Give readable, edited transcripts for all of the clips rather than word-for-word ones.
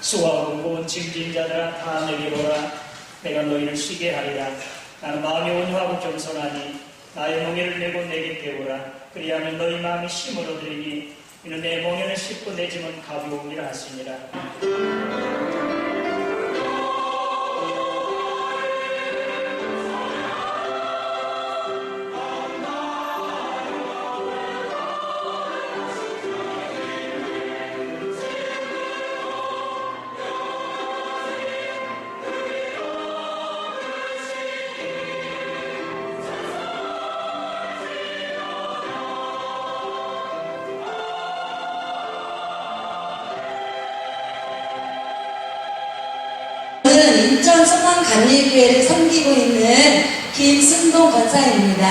수고하고 무거운 짐진 자들아 다 내게 오라. 내가 너희를 쉬게 하리라. 나는 마음이 온유하고 겸손하니 나의 멍에를 메고 내게 배우라. 그리하면 너희 마음이 힘을 얻으리니 이는 내 멍에를 씹고 내 짐은 가벼움이라 하시니라. 인천 소망감리교회를 섬기고 있는 김승동 권사입니다.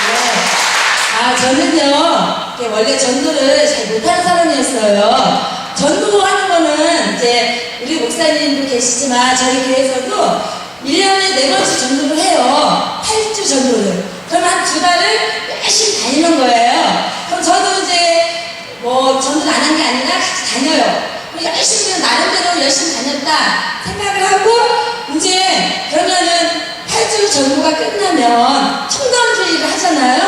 네. 저는요, 원래 전도를 잘 못하는 사람이었어요. 전도하는 거는 이제 우리 목사님도 계시지만 저희 교회에서도 1년에 4번씩 전도를 해요. 8주 전도를. 그럼 한 2달을 열심히 다니는 거예요. 그럼 저도 이제 전도를 안 한 게 아니라 같이 다녀요. 열심히 그냥 나름대로 열심히 다녔다 생각을 하고 이제 그러면은 8주 전도가 끝나면 청담주의를 하잖아요.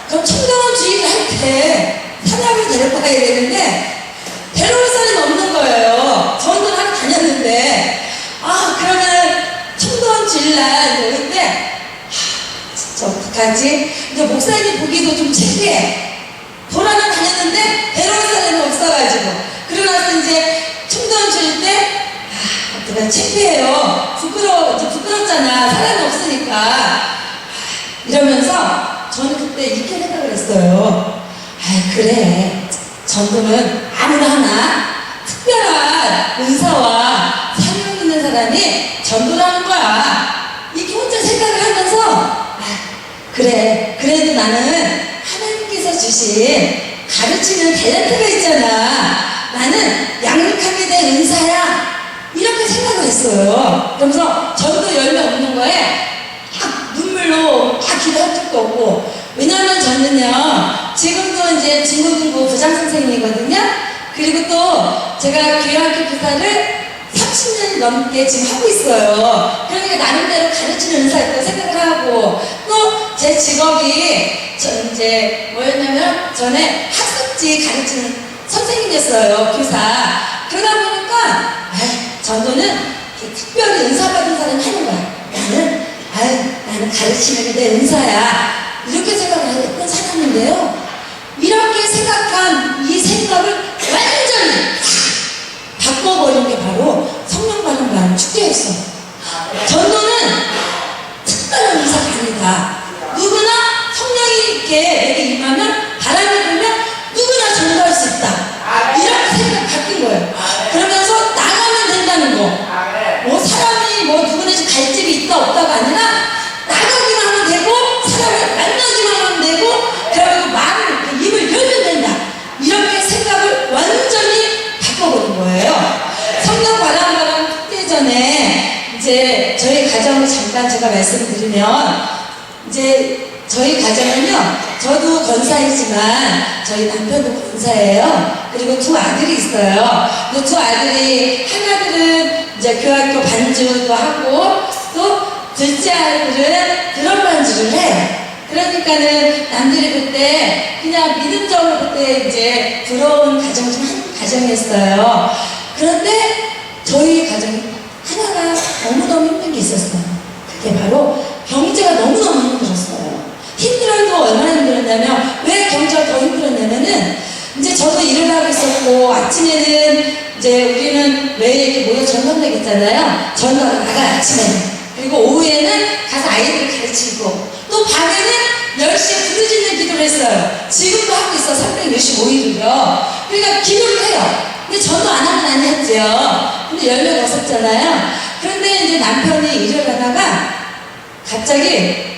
그럼 청담주의를 할 때 사람을 데려가야 되는데 데려올 사람이 없는 거예요. 전도를 하고 다녔는데 그러면 청담주일날 오는데 진짜 어떡하지? 이제 목사님 보기도 좀 창피해. 돌아는 다녔는데 데려올 사람이 없어가지고 그러고 나서 이제 총동 줄 때 내가 창피해요. 부끄럽잖아. 사람이 없으니까. 이러면서 저는 그때 이렇게 생각을 했어요. 그래. 전도는 아무나 하나 특별한 은사와 사명 있는 사람이 전도를 하는 거야. 이렇게 혼자 생각을 하면서 그래. 그래도 나는 하나님께서 주신 가르치는 탤런트가 있잖아. 나는 양육하게 된 은사야. 이렇게 생각을 했어요. 그러면서 전도 열매 없는 거에 눈물로 기도할 적도 없고. 왜냐하면 저는요, 지금도 이제 중고등부 부장선생님이거든요. 그리고 또 제가 교회학교 교사를 30년 넘게 지금 하고 있어요. 그러니까 나름대로 가르치는 은사 있다고 생각을 하고, 또 제 직업이 이제 뭐였냐면 전에 학습지 가르치는 선생님이었어요. 교사. 그러다 보니까 전도는 특별히 은사받은 사람이 하는 거야. 나는 가르치는 게 내 은사야. 이렇게 생각을 했던 사람인데요. 이렇게 생각한 이 생각을 완전히 바꿔버린 게 바로 성령 받은 축제였어요. 전도는 특별한 은사가 아니다. 누구나 성령이 이렇게 내게 임하면 바람이 불면 누구나 전도할 수 있다. 이렇게 생각이 바뀐 거예요. 그러면서 나가면 된다는 거. 사람이 누구나 갈 집이 있다 없다가 아니라 나가기만 하면 되고 사람을 만나기만 하면 되고 그리고 말을 입을 열면 된다. 이렇게 생각을 완전히 바꿔버린 거예요. 성령 바람 특대 전에 이제 저희 가정을 잠깐 제가 말씀드리면 이제 저희 가정은요, 저도 권사이지만 저희 남편도 권사예요. 그리고 2 아들이 있어요. 그 2 아들이 하나들은 이제 교학교 반주도 하고 또 둘째 아들은 드럼 반주를 해요. 그러니까는 남들이 그때 그냥 믿음적으로 그때 이제 들어온 가정 중 한 가정이었어요. 그런데 저희 가정이 하나가 너무너무 힘든 게 있었어요. 그게 바로 경제가 너무너무 힘들었어요. 힘들어도 얼마나 힘들었냐면, 왜 경제가 더 힘들었냐면은, 이제 저도 일을 하고 있었고, 아침에는 이제 우리는 매일 이렇게 모여 전담대기 있잖아요. 전담 나가 아침에는. 그리고 오후에는 가서 아이들을 가르치고, 또 밤에는 10시에 부르짖는 기도를 했어요. 지금도 하고 있어, 365일을요. 그러니까 기도를 해요. 근데 전도 안 하면 안 했죠. 근데 열매가 없었잖아요. 그런데 이제 남편이 일을 하다가 갑자기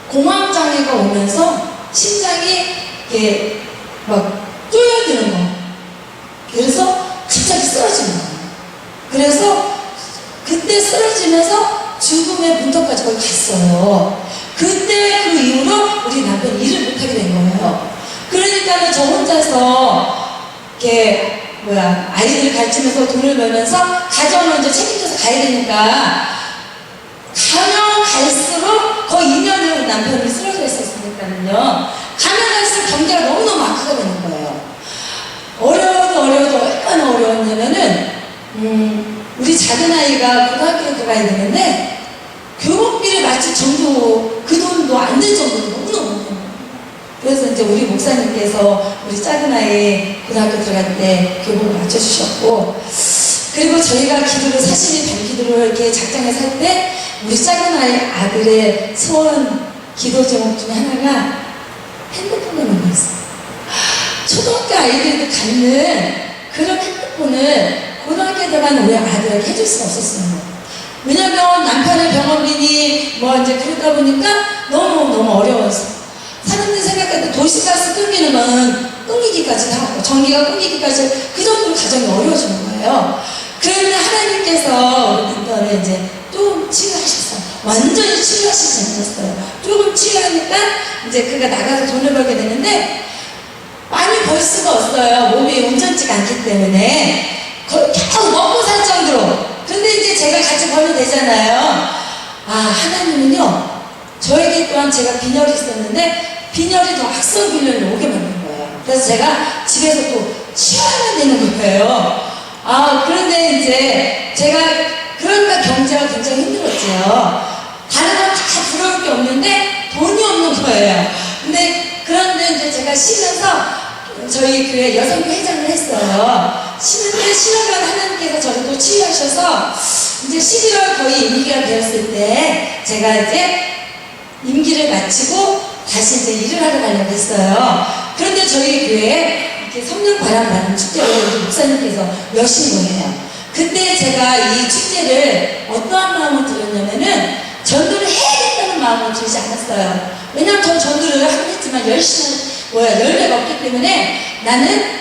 공황장애가 오면서 심장이 이렇게 쪼여드는 거. 그래서 갑자기 쓰러지는 거예요. 그래서 그때 쓰러지면서 죽음의 문턱까지 거의 갔어요. 그때 그 이후로 우리 남편이 일을 못하게 된 거예요. 그러니까는 저 혼자서 이렇게 아이들을 가르치면서 돈을 벌면서 가정을 이제 책임져서 가야 되니까 가면 갈수록 거의 2년을 남편이 쓰러져 있었으니까는요. 가면 갈수록 경계가 너무너무 악화가 되는 거예요. 어려워도 얼마나 어려웠냐면은 우리 작은 아이가 고등학교에 들어가야 되는데 교복비를 마칠 정도 그 돈도 안 될 정도로 너무너무 그래서 이제 우리 목사님께서 우리 작은 아이 고등학교 들어갈 때 교복을 맞춰주셨고 그리고 저희가 기도를 40일 단기도를 이렇게 작정해서 할 때 우리 작은 아이 아들의 소원 기도 제목 중에 하나가 핸드폰 내는 거였어요. 초등학교 아이들도 갖는 그런 핸드폰을 고등학교에 들어간 우리 아들에게 해줄 수가 없었어요. 왜냐면 남편의 병원비니 이제 그러다 보니까 너무 어려웠어. 사람들이 생각할 때 도시가스 끊기는 건 끊기기까지 하고 전기가 끊기기까지 그 정도로 가정이 어려워지는 거예요. 그런데 하나님께서 우리 남편을 이제 좀 치유하셨어요. 완전히 치유하시지 않았어요. 조금 치유하니까 이제 그가 나가서 돈을 벌게 되는데 많이 벌 수가 없어요. 몸이 온전치가 않기 때문에 겨우 먹고 살 정도로. 근데 이제 제가 같이 벌면 되잖아요. 하나님은요 저에게 또한 제가 빈혈이 있었는데 빈혈이 더 악성 빈혈이 오게 만든 거예요. 그래서 제가 집에서 또 치워야 되는 거예요. 그런데 이제 제가 그러니까 경제가 굉장히 힘들었죠. 다른 건 다 부러울 게 없는데 돈이 없는 거예요. 그런데 이제 제가 쉬면서 저희 교회 여성교 회장을 했어요. 쉬는데 쉬어간 하나님께서 저를 또 치유하셔서 이제 11월 거의 임기가 되었을 때 제가 이제 임기를 마치고 다시 이제 일을 하러 가려고 했어요. 그런데 저희 교회에 이렇게 성령 바람 받는 축제를 우리 목사님께서 여신 거예요. 그때 제가 이 축제를 어떠한 마음을 들었냐면은 전도를 해야겠다는 마음을 들지 않았어요. 왜냐면 전 전도를 하긴 했지만 열매가 없기 때문에 나는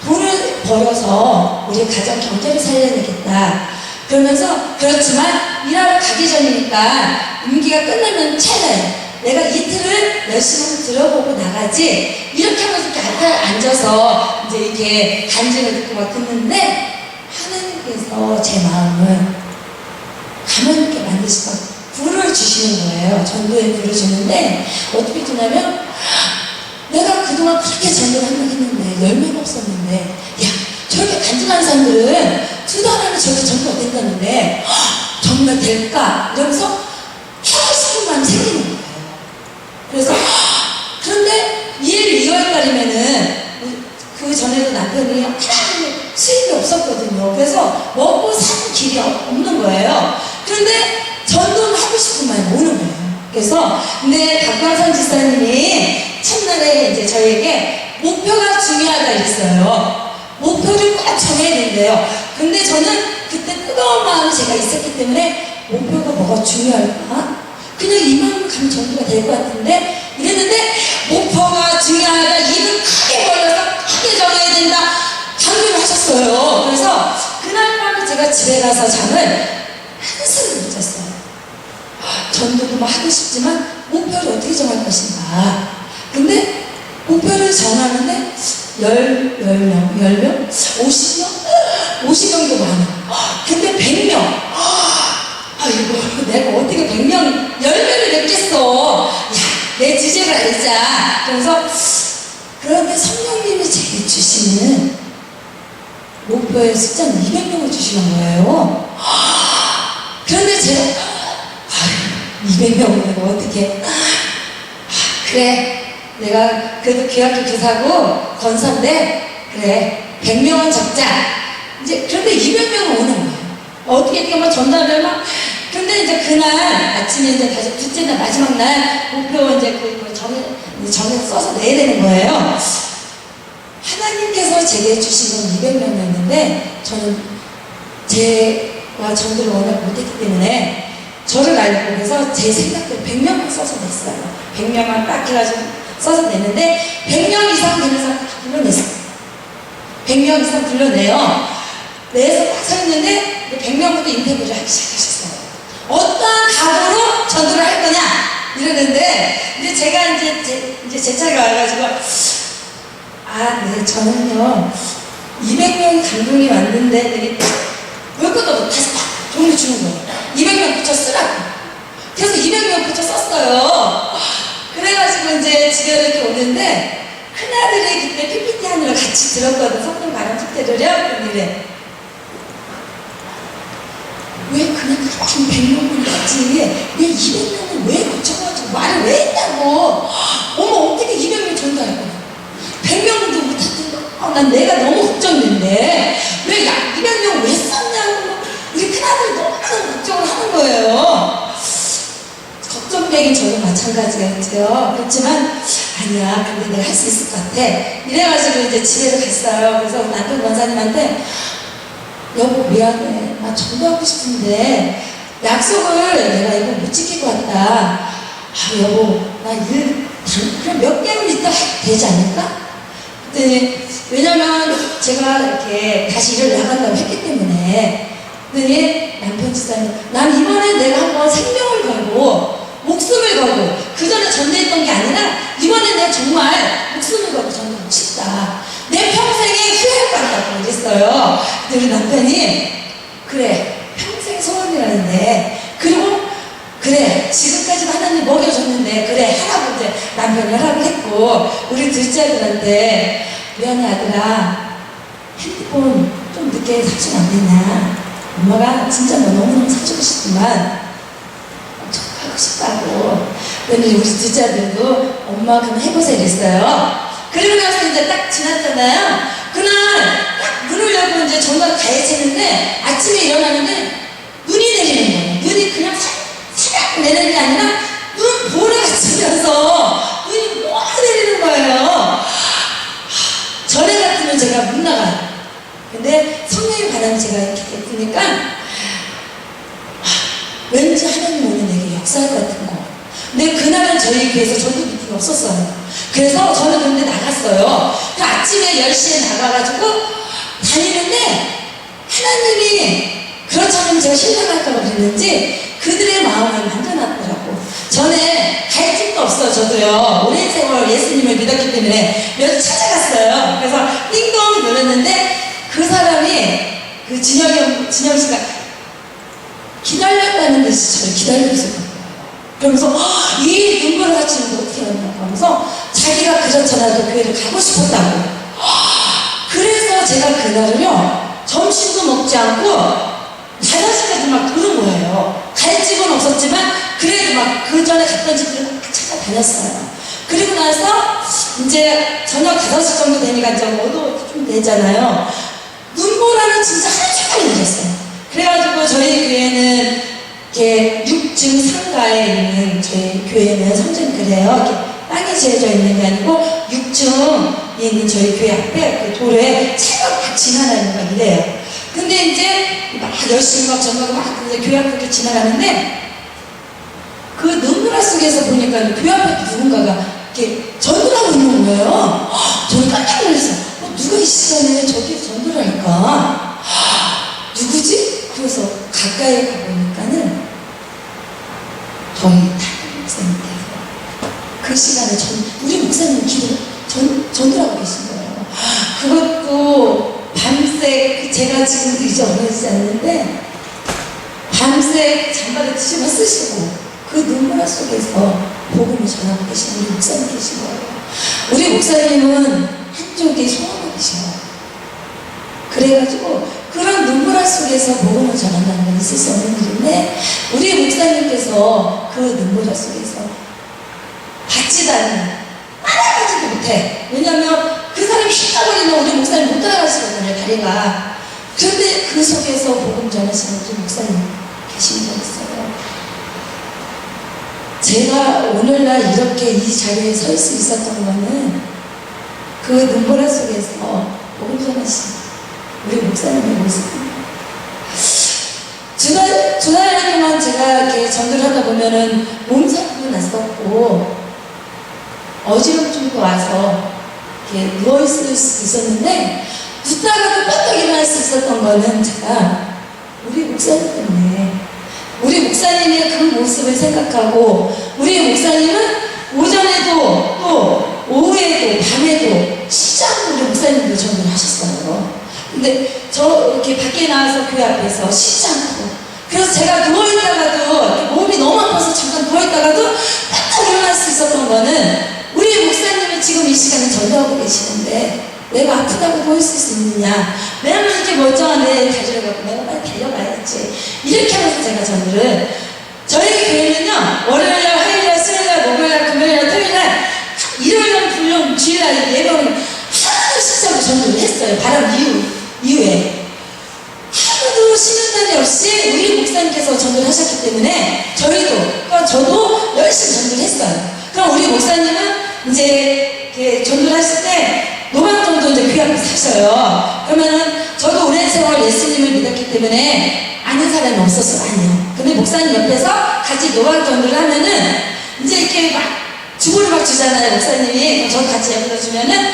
돈을 벌어서 우리 가정 경제를 살려야 되겠다. 그러면서 그렇지만 일하러 가기 전이니까 임기가 끝나면 찰나요. 내가 이틀을 열심히 들어보고 나가지 이렇게 하면서 이렇게 앉아서 이제 이렇게 간증을 듣고 막 듣는데 하나님께서 제 마음을 가만히 있게 만드시고 불을 주시는 거예요. 전도에 불을 주는데 어떻게 주냐면 내가 그동안 그렇게 전도를 한번 했는데 열매가 없었는데 저렇게 간증하는 사람들은 2달 안에 저렇게 전도가 된다는데 정말 될까? 이러면서 하고 싶은 마음이 생기는 거예요. 그래서 그런데 1, 2월달이면은 그 전에도 남편이 수입이 없었거든요. 그래서 먹고 사는 길이 없는 거예요. 그런데 전도는 하고 싶은 마음이 오는 거예요. 그래서 근데 박광선 지사님이 첫날에 이제 저에게 목표가 중요하다 이랬어요. 목표를 꼭 정해야 된대요. 근데 저는 그때 뜨거운 마음이 제가 있었기 때문에 목표가 뭐가 중요할까? 그냥 이 마음을 가면 전도가 될 것 같은데 이랬는데 목표가 중요하다. 입을 크게 벌려서 크게 정해야 된다. 강조를 하셨어요. 그래서 그날 밤에 제가 집에 가서 잠을 한숨을 못 잤어요. 전도도 하고 싶지만 목표를 어떻게 정할 것인가. 근데 목표를 정하는데 10명? 50명? 50명도 많아. 근데 100명. 아이고, 내가 어떻게 100명 열매를 맺겠어. 내 주제를 알자. 그래서 그런데 성령님이 제게 주시는 목표의 숫자는 200명을 주시는 거예요. 그런데 제가 200명을 내가 어떻게 그래 내가 그래도 귀학교 교사고 건사인데 그래 100명은 적자. 이제 그런데 200명은 오는 거예요. 어떻게 전달을 막 근데 이제 그날 아침에 이제 다시 둘째 날 마지막 날 목표 이제 정해서 써서 내야 되는 거예요. 하나님께서 제게 주신 건 200명이었는데 저는 제가 전도를 워낙 못했기 때문에 저를 알고 그래서 제 생각대로 100명만 써서 냈어요. 100명만 딱 해가지고 써서 냈는데 100명 이상 되는 사람 다 불러냈어요. 100명 이상 불러내요. 내서 딱 서 있는데 100명부터 인터뷰를 하기 시작하셨어요. 어떠한 각오로 전도를 할 거냐? 이러는데, 이제 제가 이제 제 차례가 와가지고, 네, 저는요, 200명 감동이 왔는데, 되게, 몇 것도 다시 팍 종류 주는 거예요. 200명 붙여 쓰라고. 그래서 200명 붙여 썼어요. 그래가지고 이제 집에 이렇게 오는데, 큰아들이 그때 PPT 하느라 같이 들었거든. 성령 바람 축제를요. 근데 왜 그냥 같은 100명을 했지? 왜 200명을 왜 고쳐가지고 말을 왜 했냐고. 어머, 어떻게 200명 전달할 거야? 100명도 못했던 난 내가 너무 걱정인데 왜 200명 왜 썼냐고. 우리 큰아들이 너무나 걱정을 하는 거예요. 걱정되긴 저도 마찬가지겠죠. 그렇지만 아니야, 근데 내가 할 수 있을 것 같아. 이래가지고 이제 집에 갔어요. 그래서 남편 권사님한테 여보 미안해, 나 전도하고 싶은데 약속을 내가 이거 못 지키고 왔다. 여보 나 그럼 몇 개월 있다 되지 않을까? 그랬더니 왜냐면 제가 이렇게 다시 일을 나간다고 했기 때문에. 그랬더니 남편 지사님, 난 이번에 내가 한번 생명을 걸고 목숨을 걸고, 그 전에 전도했던 게 아니라 이번에 내가 정말 목숨을 걸고 전도하고 싶다. 내 평생에 후회할 거 같다고 그랬어요. 근데 우리 남편이 그래, 평생 소원이라는데, 그리고 그래, 지금까지도 하나님 먹여줬는데 그래 하라고 이제 남편이 하라고 했고, 우리 둘째 아들한테 미안해 아들아, 핸드폰 좀 늦게 사주면 안 되냐. 엄마가 진짜 너 너무너무 사주고 싶지만 하고 싶다고. 그런데 우리 둘째 아들도 엄마 그럼 해보세요 이랬어요. 그리고 나서 이제 딱 지났잖아요. 그날 딱 문을 열고 이제 전화를 가해지는데 아침에 일어나는데 눈이 내리는 거예요. 눈이 그냥 사락 내리는 게 아니라 눈 보라가 치면서 눈이 뭐 내리는 거예요. 전에 같으면 제가 못 나가요. 근데 성령의 바람이 제가 이렇게 됐으니까 왠지 하나님 오늘 내게 역사할 것 같은 거. 근데 그날은 저희 교회에서 전도 미팅이 없었어요. 그래서 저는 근데 나갔어요. 그 아침에 10시에 나가가지고 다니는데 하나님이 그렇지 않으면 제가 실망할까 봐 그랬는지 그들의 마음을 만져놨더라고. 전에 갈 집도 없어. 저도요. 오랜 세월 예수님을 믿었기 때문에 몇 찾아갔어요. 그래서 띵동 눌렀는데 그 사람이 그 진영 씨가 기다렸다는 듯이 저를 기다리고 있었거든요. 그러면서 이 눈물을 같이 거 어떻게 하냐고 하면서 자기가 그렇잖아 그 교회를 가고 싶었다고. 그래서 제가 그날은요 점심도 먹지 않고 5시까지 막 도는 거예요. 갈 집은 없었지만 그래도 막 그 전에 갔던 집들을 막 찾아다녔어요. 그리고 나서 이제 저녁 5시 정도 되니까 이제 어두워 좀 되잖아요. 눈보라는 진짜 하루 종일 내렸어요. 그래가지고 저희 교회는 이렇게 6층 상가에 있는 저희 교회는 성전 그래요. 이렇게 땅에 지어져 있는 게 아니고 6층에 있는 저희 교회 앞에 그 도로에 차가 막 지나다니는 거 이래요. 근데 이제 막 열심히 막 전화가 막 이제 교회 앞에 이렇게 지나가는데 그 눈보라 속에서 보니까 교회 앞에 누군가가 이렇게 전도를 하고 있는 거예요. 저는 깜짝 놀랐어요. 누가 이 시간에 저기에 전도를 할까? 누구지? 그래서 가까이 가보니까는 저희 담임 목사님께서 그 시간에 우리 목사님 전도하고 계신 거예요. 그것도 밤새, 제가 지금도 이제 어려지지 않는데 밤새 잠바를 뒤집어 쓰시고 그 눈물 속에서 복음을 전하고 계신 우리 목사님 계신 거예요. 우리 목사님은 한쪽에 소원을 계셔요. 그래가지고 그런 눈물 속에서 복음을 전한다는 건 있을 수 없는 일인데 우리 목사님께서 그 눈물 속에서 받지도 않는 따라가지도 못해. 왜냐면 그 사람이 휘청거리면 우리 목사님 못 따라가시거든요, 다리가. 그런데 그 속에서 복음 전하시는 우리 목사님 계신 거 있어요. 제가 오늘날 이렇게 이 자리에 설 수 있었던 거는 그 눈보라 속에서 복음 전하신 우리 목사님의 모습입니다. 두 달 동안 제가 이렇게 전도를 하다 보면은 몸살도 났었고 어지럼증도 와서 이렇게 누워있을 수 있었는데 눕다가도 뻗떡 일어날 수 있었던 거는 제가 우리 목사님 때문에 우리 목사님의 그 모습을 생각하고 우리 목사님은 오전에도 또 오후에도 밤에도 쉬지 않고 우리 목사님도 전도를 하셨어요. 근데 저 이렇게 밖에 나와서 교회 앞에서 쉬지 않고, 그래서 제가 누워있다가도 몸이 너무 아파서 잠깐 누워있다가도 딱 일어날 수 있었던 거는 우리 목사님은 지금 이 시간에 전도하고 계시는데 내가 아프다고 보일 수 있느냐, 왜냐면 이렇게 멀쩡한 내 다리를 갖고 내가 빨리 달려가야지, 이렇게 하면서 제가 전도를, 저희 교회는요 월요일날, 화요일날, 수요일날, 목요일날, 금요일날, 토요일날, 일요일날, 불령, 주일날 예배는 하나도 쉬지 않고 전도를 했어요. 바람 이후에 하루도 쉬는 날이 없이 우리 목사님께서 전도를 하셨기 때문에 저도 열심히 전도를 했어요. 그럼 우리 목사님은 이제 이렇게 전도를 하실 때 노방정도 이제 교회 앞에 사셔요. 그러면은 저도 오랜 세월 예수님을 믿었기 때문에 아는 사람이 없었어요. 아니요. 근데 목사님 옆에서 같이 노방정도를 하면은 이제 이렇게 막 주보를 막 주잖아요. 목사님이. 저 같이 옆에서 주면은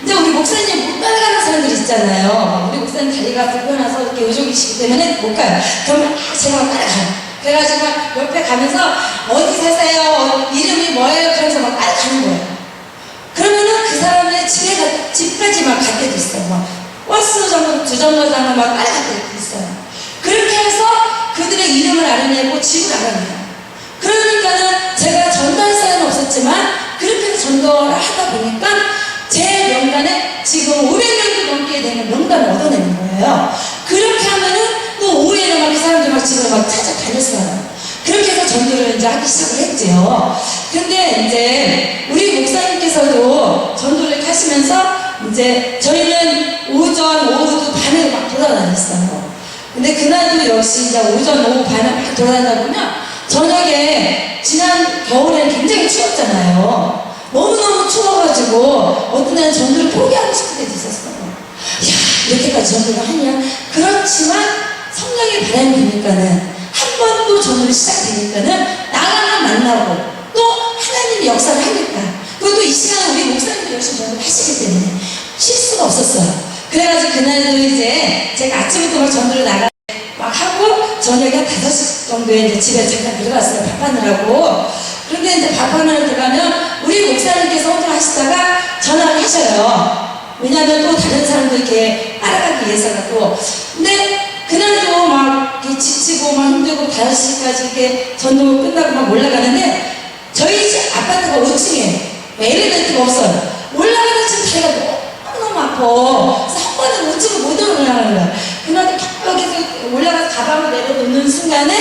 이제 우리 목사님 못 따라가는 사람들 있잖아요. 우리 목사님 다리가 불편해서 이렇게 의족이시기 때문에 못 가요. 그러면 제가 막 따라가요. 그래가지고 막 옆에 가면서 어디 사세요? 이름이 뭐예요? 그러면서 막 따라가는 거예요. 그러면은 그 사람의 집까지 막 갈 때도 있어요. 막 버스 주정거장을 막 따라갈 때도 있어요. 그렇게 해서 그들의 이름을 알아내고 집을 알아내요. 그러니까는 제가 전도할 사람은 없었지만 그렇게 해서 전도를 하다 보니까 제 명단에 지금 500명도 넘게 되는 명단을 얻어내는 거예요. 그렇게 하면은 또 오후에는 막 그 사람들 막 집을 막 찾아다녔어요. 그렇게 해서 전도를 이제 하기 시작을 했죠. 근데 이제 우리 목사님께서도 전도를 하시면서 이제 저희는 오전, 오후도 밤에 막 돌아다녔어요. 근데 그날도 역시 이제 오전, 오후, 밤에 막 돌아다니다 보면 저녁에 지난 겨울에는 굉장히 추웠잖아요. 너무너무 추워가지고 어떤 날은 전도를 포기하고 싶을 때도 있었어요. 야, 이렇게까지 전도를 하냐? 그렇지만 성령의 바람이 부니까는 한 번 또 전도를 시작되니까는 나가면 만나고 또 하나님이 역사를 하니까, 그것도 이 시간에 우리 목사님도 열심히 전도를 하시기 때문에 쉴 수가 없었어요. 그래가지고 그날도 이제 제가 아침부터 막 전도를 막 하고 저녁에 한 5시 정도에 이제 집에 잠깐 들어갔어요. 밥하느라고. 그런데 이제 밥하느라 들어가면 우리 목사님께서 혼자 하시다가 전화를 하셔요. 왜냐하면 또 다른 사람들 이렇게 따라가기 위해서가 또. 근데 그날도 막 이렇게 지치고 막 힘들고 5시까지 이렇게 전도 끝나고 막 올라가는데 저희 집 아파트가 5층에 엘리베이터가 없어요. 올라가다 지금 다리가 너무너무 아파. 그래서 한 번에 5층을 못 올라가는 거야. 그날도 여기서 올라가서 가방을 내려놓는 순간에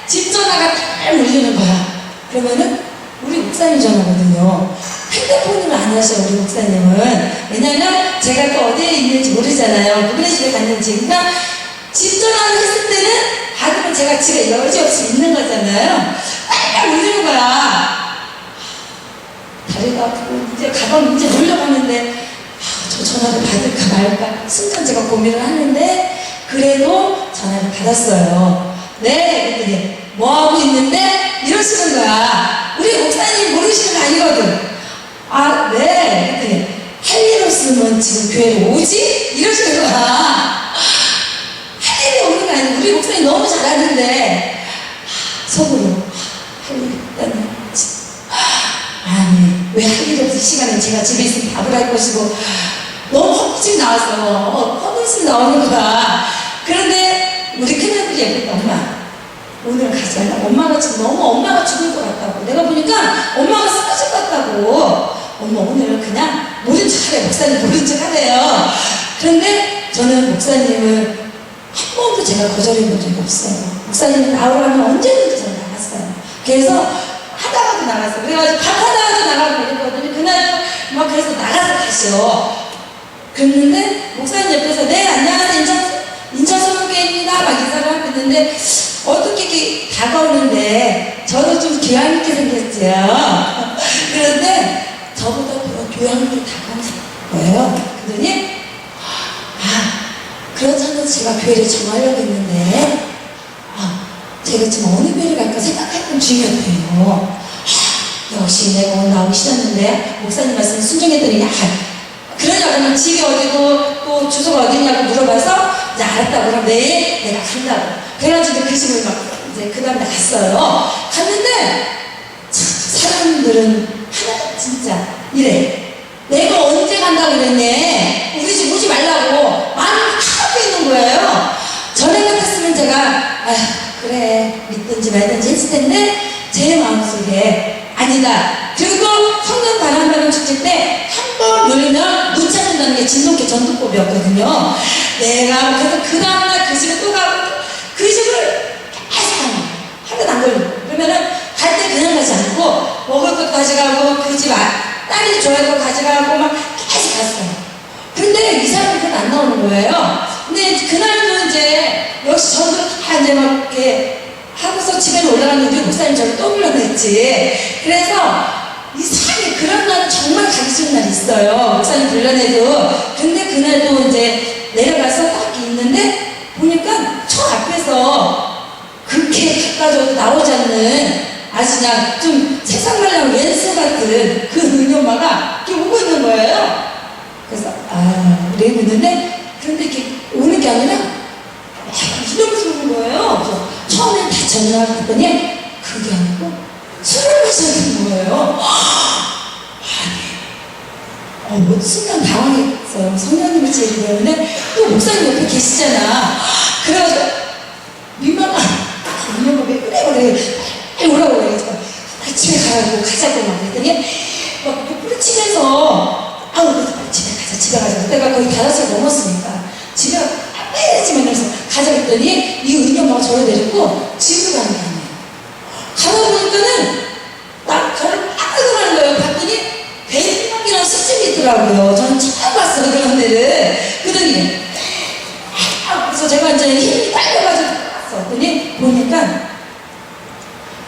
집 전화가 딱 울리는 거야. 그러면은 우리 목사님 전화거든요. 핸드폰으로 안 하셔, 우리 목사님은. 왜냐면 제가 또 어디에 있는지 모르잖아요. 누구네 집에 갔는지. 그러니까 집 전화를 했을 때는 받으면 제가 집에 여지없이 있는 거잖아요. 딱 울리는 거야. 다리가 아프고 이제 가방 이제 놀려가는데 저 전화를 받을까 말까 순간 제가 고민을 하는데 그래도 전화를 받았어요. 네, 그랬더니 뭐하고 있는데? 이러시는 거야. 우리 목사님 모르시는 거 아니거든. 아, 네. 그랬더니 할 일 없으면 지금 교회로 오지? 이러시는 거야. 할 일이 없는 거 아니고 우리 목사님 너무 잘하는데 속으로 할 일 있다니. 아니, 왜 할 일이 없을 시간에 제가 집에 있으면 밥을 할 것이고 너무 헛구질 나와서 헛웃음 나오는 거야. 그런데 우리 큰아들이 얘기했다. 엄마, 오늘 가지 말라. 엄마가 지금 너무 엄마가 죽을 것 같다고. 내가 보니까 엄마가 쓰러질 것 같다고. 엄마 오늘 그냥 모른 척 하래. 목사님 모른 척 하래요. 그런데 저는 목사님을 한 번도 제가 거절해 본 적이 없어요. 목사님이 나오라면 언제든지 저는 나갔어요. 그래서 하다가도 나갔어요. 그래가지고 밥 하다가도 나가고 그랬거든요. 그날도 막 그래서 나가서 다시요. 그랬는데 목사님 옆에서 네, 안녕하세요. 인천소문교회입니다. 막 인사를 하고 있는데 어떻게 이렇게 다가오는데 저도 좀 교양 있게 생겼죠. 그런데 저보다 더 교양 있게 다가오는 거예요. 그러더니 그렇다면 제가 교회를 정하려고 했는데 제가 지금 어느 교회를 갈까 생각했던 중이었대요. 역시 내가 오늘 나오기 싫었는데 목사님 말씀 순종했더니 그러냐면 집이 어디고 또 주소가 어디냐고 물어봐서 이제 알았다고. 그럼 내일 내가 간다고. 그래가지고 그 집을 막 이제 그 다음에 갔어요. 갔는데 사람들은 하나 진짜 이래. 내가 언제 간다고 그랬네. 우리 집 오지 말라고 마음이 하고 있는 거예요. 전에 같았으면 제가 아휴 그래 믿든지 말든지 했을 텐데 제 마음속에 아니다. 그리고 성령 바람바람 축제 때 한 번 누르면 못 찾는다는 게 진돗개 전도법이었거든요. 내가 그래서 그 다음날 그 집에 또 가고 그 집을 계속 가는 거예요. 하루도 안 걸리고. 그러면은 갈 때 그냥 가지 않고 먹을 것 가져가고 그 집 딸이 좋아하는 거 가져가고 막 계속 갔어요. 근데 이 사람이 그건 안 나오는 거예요. 근데 그날도 이제 역시 저도 다 이제 막 이렇게 하고서 집에 올라갔는데 목사님 저를 또 불러냈지. 그래서 이 사람이 그런 날은 정말 가기 싫은 날이 있어요. 목사님 불러내도. 근데 그날도 이제 내려가서 딱 있는데 보니까 저 앞에서 그렇게 가까워도 나오지 않는 아주 그냥 좀 세상 말랑 왼수 같은 그 은엄마가 이렇게 오고 있는 거예요. 그래서 이러고 있는데 그런데 이렇게 오는 게 아니라 이러면서 오는 거예요. 그래서 처음엔 다 전화를 했더니 그게 아니고 술을 마셔야 되는 거예요. 아니, 순간 당황했어요. 성령님이 제일 그러는데 또 목사님 옆에 계시잖아. 그래가지고 민망한 은엄마 왜 그래 빨리 오라고 그래가지고 집에 가자고 막 그랬더니 막 뿌리치면서 빨리 집에 가자 그때가 거의 5살 넘었으니까 집에 빨리지만 그래서 가자 그랬더니 이 은엄마가 저를 내렸고 집으로 가는 게 아니에요. 가다 보니까는 저를 막 끌고 가는 거예요. 봤더니 배낭이랑 수집이 있더라고요. 저는 처음 봤어요 그런 데를. 그러더니 그래서 제가 이제 힘이 딸려가지고 왔더니 보니까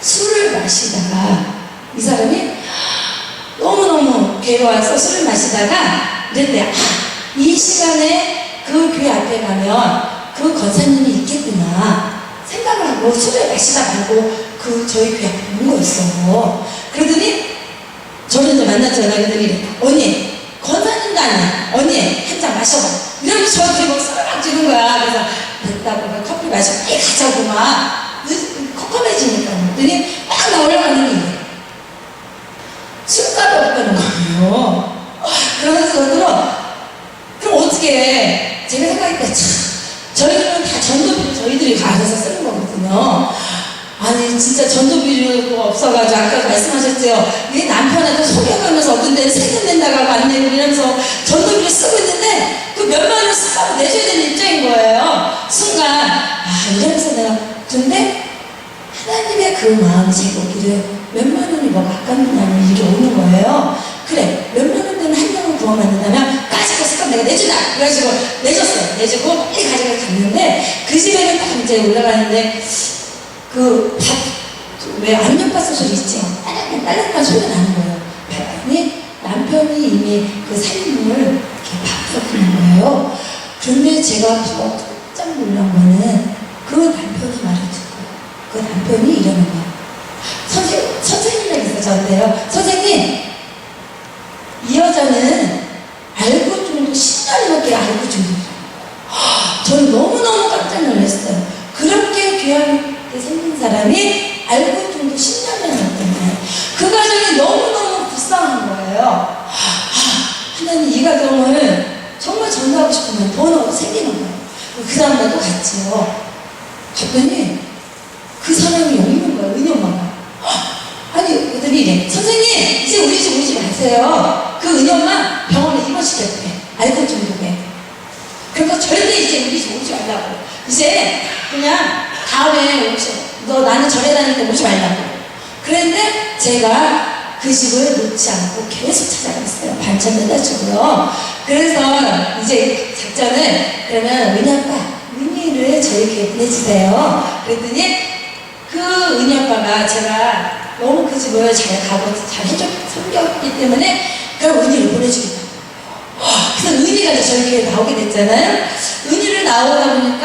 술을 마시다가 이 사람이 너무너무 괴로워서 술을 마시다가 이랬대요. 이 시간에 그 교회 앞에 가면 그 권사님이 있겠구나 생각을 하고 술을 마시다 말고 그 저희 교회 앞에 온 거였어. 그러더니 저를 이제 만났잖아요. 그러더니 언니 권사님도 아니야. 언니 한 잔 마셔봐. 이러면서 저한테 막 술을 막 주는 거야. 그래서 됐다고 커피 마시고 빨리 가자고 막 컴컴해지니까. 그랬더니 막 나 올라갔는데 술값이 없다는 거예요. 그러면서 그럼 어떻게 해? 제가 생각했다. 참 저희들은 다 전도비를 저희들이 가져서 쓰는 거거든요. 아니 진짜 전도비가 없어가지고 아까 말씀하셨죠. 이 남편한테 속여가면서 어떤 데는 세금 낸다고 하고 안 내고 이러면서 전도비를 쓰고 있는데 그 몇만 원을 쓰라고 내줘야 되는 입장인 거예요. 순간 이러면서 내가 근데 하나님의 그 마음이 제가 오기를 몇만 원이 뭐가 아깝느냐는 이게 오는 거예요. 그래 몇만 원 되는 한 명을 구원받는다면 까짓거 습관 내가 내주자. 그래가지고 내줬어요. 내주고 빨리 가져가 갔는데 그 집에는 딱 이제 올라가는데 그 왜 안면바스 소리 있지? 딸랑딸랑 소리가 나는 거예요. 봤더니 남편이 이미 그 살림을 이렇게 바꾸는 거예요. 그런데 제가 깜짝 놀란 거는 그 남편이 말을 듣고 그 남편이 이러는 거예요. 선생님이라고 있어요. 저한테요. 선생님 이 여자는 알고 중도 10년이밖에 알고 중도더라고요. 저는 너무너무 깜짝 놀랐어요. 그렇게 귀하게 생긴 사람이 알고 중도 10년이었다면 그 가정이 너무너무 불쌍한 거예요. 하나님 이 가정을 정말 전도하고 싶으면 번호가 생기는 거예요. 그 다음날 또 갔지요. 갔더니 그 사람이 오는 거예요. 은엄마가. 아니 그랬더니 이래 선생님 이제 우리 집 오지 마세요. 그 은엄마 병원에 입원시켰대. 알코올 중독에. 그러니까 절대 이제 우리 집 오지 말라고. 이제 그냥 다음에 너 나는 절에 다닐 때 오지 말라고. 그런데 제가 그 집을 놓지 않고 계속 찾아갔어요. 반찬 내다주고요. 그래서 이제 작전을 그러면 은희 아빠 은희를 저에게 보내주세요. 그랬더니 그 은희 아빠가 제가 너무 그 집을 잘 가고 잘 섬겼기 때문에 그럼 은희를 보내주겠다. 그래서 은희가 이제 저희 교회에 나오게 됐잖아요. 은희를 나오다 보니까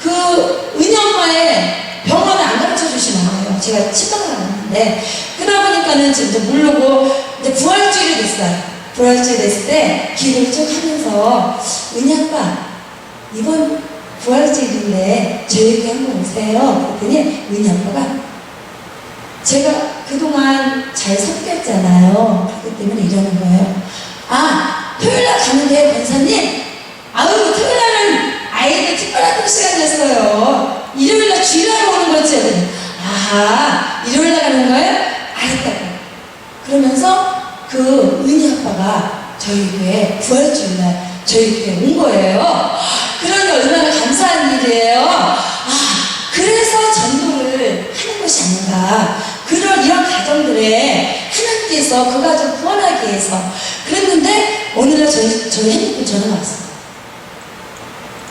그 은희 엄마의 병원을 안 가르쳐 주시는 거예요. 제가 친방을 갔는데 그러다 보니까는 이제 모르고 이제 부활주일이 됐어요. 부활주일 됐을 때 기도를 쭉 하면서 은희 아빠 이번 부활주일인데 저희 교회 한번 오세요. 그랬더니 은희 아빠가 제가 그동안 잘 섞였잖아요. 그렇기 때문에 이러는 거예요. 아, 토요일날 가는데 권사님, 아유, 토요일날은 아이들 특별한 또 시간이었어요. 일요일날 주일하러 오는 거지. 아, 일요일날 가는 거예요? 알았다고. 그러면서 그 은희 아빠가 저희 교회 부활주일날 저희 교회에 온 거예요. 그러니 얼마나 감사한 일이에요. 아, 그래서 전도를 하는 것이 아닌가. 이런 가정들에 하나님께서 그 가정 구원하기 위해서 그랬는데 어느 날 저희 핸드폰 전화가 왔어요.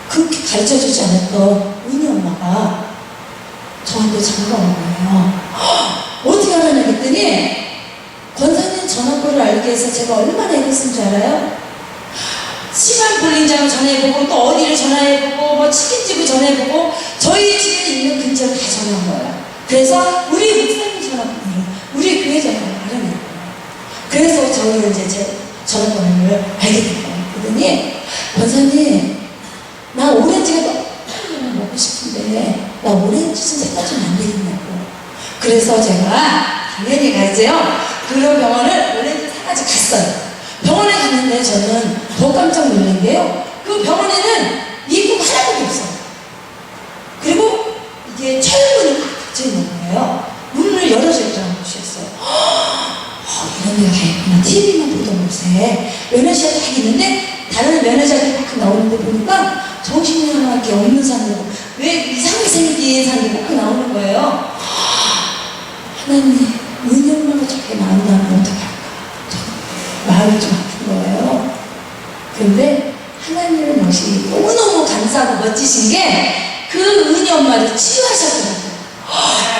그렇게 가르쳐주지 않았던 은희 엄마가 저한테 전화가 온 거예요. 어떻게 알았냐 했더니 권사님 전화번호를 알기 위해서 제가 얼마나 애를 쓴 줄 알아요? 시간 볼링장 전화해보고 또 어디를 전화해보고 뭐 치킨집을 전화해보고 저희 집에 있는 근처를 다 전화한 거예요. 그래서 우리 목사님 전화번호를 우리 교회 전화번호를 알아낸 거예요. 그래서 저는 이제 제 전화번호를 알게 된 거예요. 그러더니 권사님 나 오렌지가 너무 먹고 싶은데 나 오렌지 좀 사다 주면 안 되겠냐고. 그래서 제가 당연히 가지요. 그런 병원을 오렌지 사가지고 갔어요. 병원에 갔는데 저는 더 깜짝 놀란 게요. 그 병원에는 입구가 하나밖에 없어요. 그리고 이게 철문이 꽉 닫혀 있는 거예요. 문을 열어져 있더라는 곳이었어요. 이런 데가 다 있구나. TV만 보던 곳에 면회실이 딱 있는데 다른 면회자들이 막 나오는데 보니까 정신이 하나밖에 없는 사람이고 왜 이상하게 생긴 사람이 막 나오는 거예요. 하나님, 은희 엄마가 저렇게 나온다면 어떡할까? 마음이 좀 아픈 거예요. 근데 하나님의 모습이 너무너무 감사하고 멋지신 게 그 은희 엄마를 치유하셨더라고요.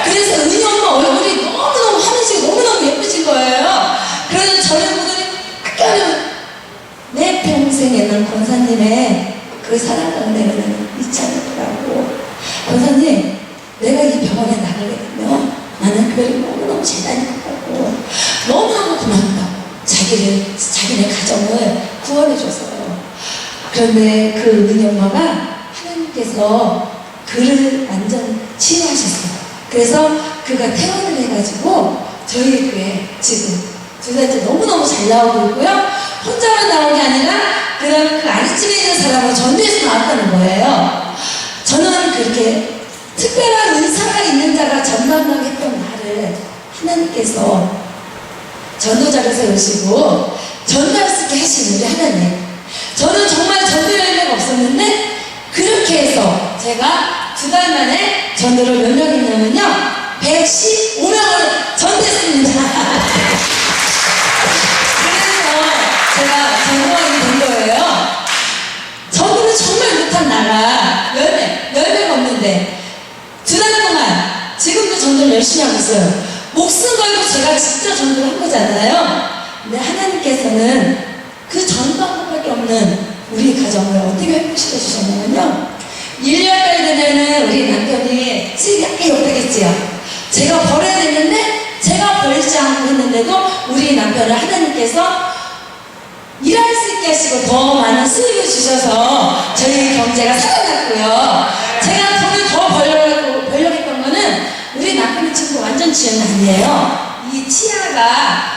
그래서 은희 엄마 얼굴이 너무너무 하늘색이 너무너무 예쁘신 거예요. 그래서 저를 보더니 아까는 내 평생에는 권사님의 그 사랑과 은혜는 잊지 않았더라고. 권사님, 내가 이 병원에 나가게 되면 나는 교회를 너무너무 잘 다닐 것 같고 너무너무 고맙다고 자기네 가정을 구원해줘서요. 그런데 그 은희 엄마가 하나님께서 그를 완전 치유하셨어요. 그래서 그가 퇴원을 해가지고 저희 교회 지금 2달째 너무너무 잘 나오고 있고요. 혼자만 나온 게 아니라 그 아랫집에 있는 사람을 전도해서 나왔다는 거예요. 저는 그렇게 특별한 은사가 있는 자가 전도한다고 했던 나를 하나님께서 전도자를 세우시고 전도할 수 있게 하시는 우리 하나님. 저는 정말 전도 열매가 없었는데 그렇게 해서 제가 2달 만에 전도를 몇 명 했냐면요 115명을 전도했습니다. 그래서 제가 전도하게 된 거예요. 전도를 정말 못한 나라 열매가 없는데 2달 동안 지금도 전도를 열심히 하고 있어요. 목숨 걸고 제가 진짜 전도를 한 거잖아요. 근데 하나님께서는 그 전도한 것밖에 없는 우리 가정을 어떻게 회복시켜 주셨냐면요. 1년까지 되면은 우리 남편이 수입이 약간 욕되겠지요. 제가 벌어야 됐는데 제가 벌지 않고 했는데도 우리 남편을 하나님께서 일할 수 있게 하시고 더 많은 수입을 주셔서 저희 경제가 살아났고요. 제가 돈을 더 벌려고 했던 거는 우리 남편의 친구 완전 지연 아니에요. 이 치아가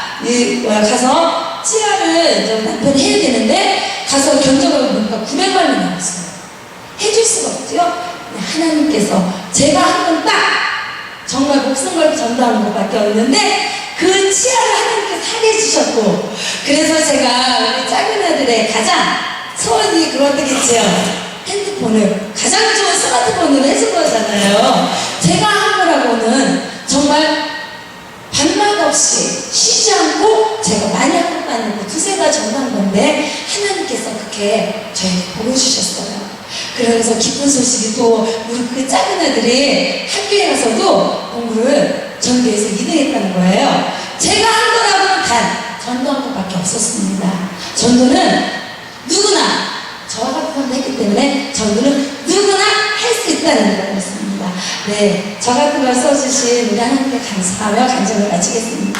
가서 치아를 좀 남편이 해야 되는데 가서 견적을 보니까 900만 원이 나왔어요. 해줄 수가 없죠. 하나님께서 제가 한 번 딱 정말 목숨 걸고 전도하는 것밖에 없는데 그 치아를 하나님께서 하게 해주셨고 그래서 제가 우리 작은 아들의 가장 소원이 그렇겠지요. 핸드폰을 가장 좋은 스마트폰으로 해준 거잖아요. 제가 한 거라고는 정말 밤낮 없이 쉬지 않고 제가 많이 한 것도 아니고 2-3달 전도한 건데 하나님께서 그렇게 저에게 보여주셨어요. 그래서 기쁜 소식이 또 우리 그 작은 애들이 학교에 가서도 공부를 전교에서 2등했다는 거예요. 제가 한 거라고는 단 전도한 것밖에 없었습니다. 전도는 누구나 저와 같은 사람도 했기 때문에 전도는 누구나 할 수 있다는 거였습니다. 네, 저 같은 걸 써주신 우리 하나님께 감사하며 간증을 마치겠습니다.